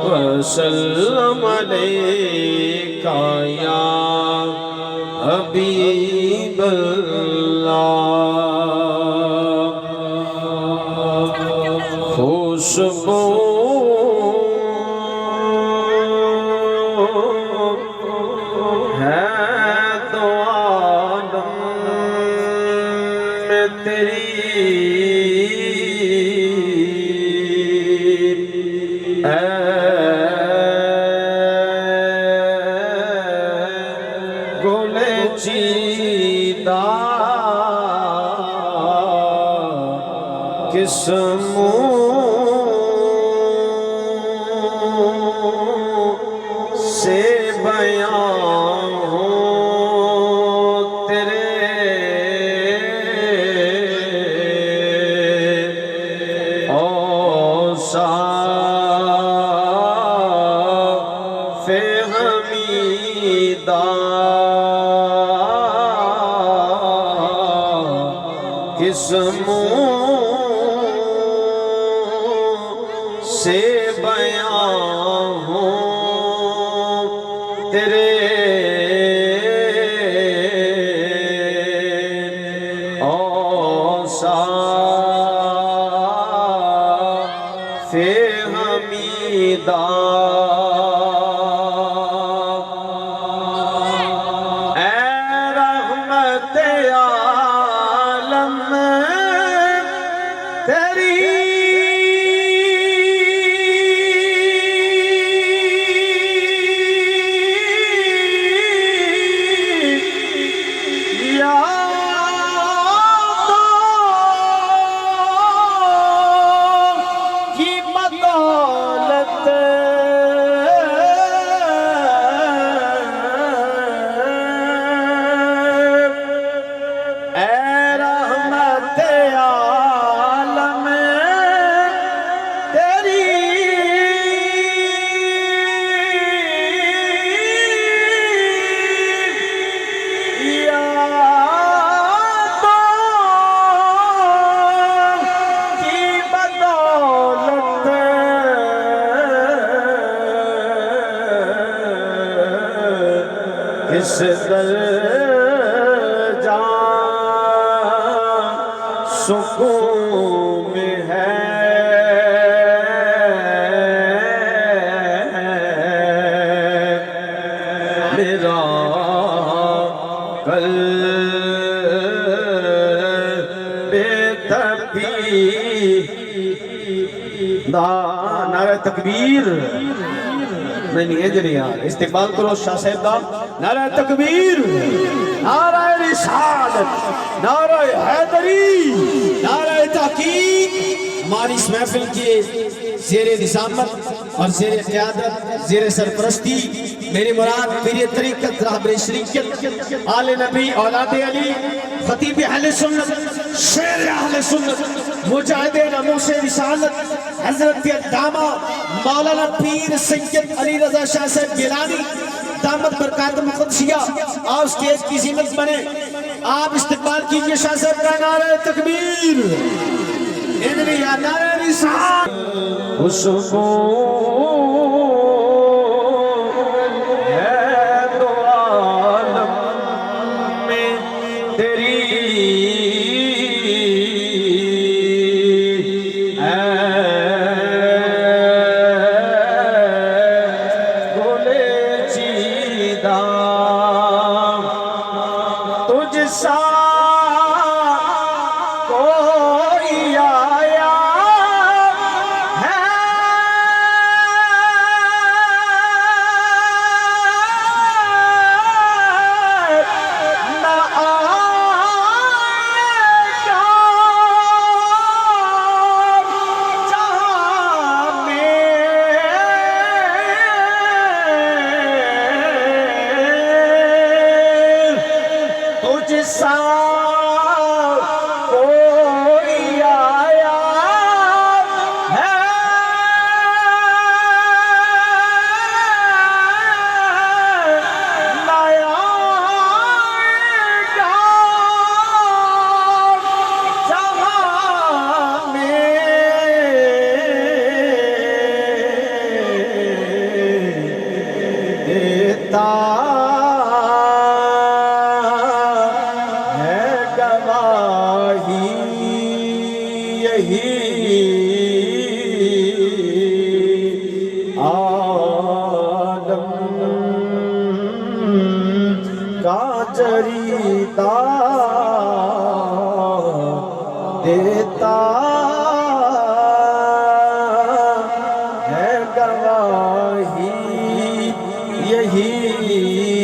وسلم علیکہ یا حبیب اللہ خوشبو ہے تو عالم میں تیری کس منہ سے بیان ہوں تیرے اوصاف حمیدہ کس منہ سے بیان ہوں تیرے اوصاف حمیدہ اے رحمت عالم تیری کس درجہ سکون میں ہے میرا قلب تپیدہ نعرہ تکبیر نہیں ہے جنہی یار استقبال کرو شاہ صاحب دا نعرہ تکبیر نعرہ رسالت نعرہ حیدری نعرہ تحقیق ہماری اس محفل کے زیر نظامت اور زیر قیادت زیر سرپرستی میری مراد پیر طریقت راہبر شریعت آل نبی اولاد علی خطیب اہل سنت شیر اہل سنت مجاہد ناموس رسالت حضرت علامہ مولانا پیر سید علی رضا شاہ صاحب گیلانی دامت برکات مقدسیہ اور اس کے کی زینت بنے آپ استقبال کیجئے شاہ صاحب کا نعرہ تکبیر انہی یا نعرہ رسالت خوشبو ہے تو عالم میں تیری تجھ سا کوئی آیا ہے یہی عالم کا چریتا دیتا ہے گواہی یہی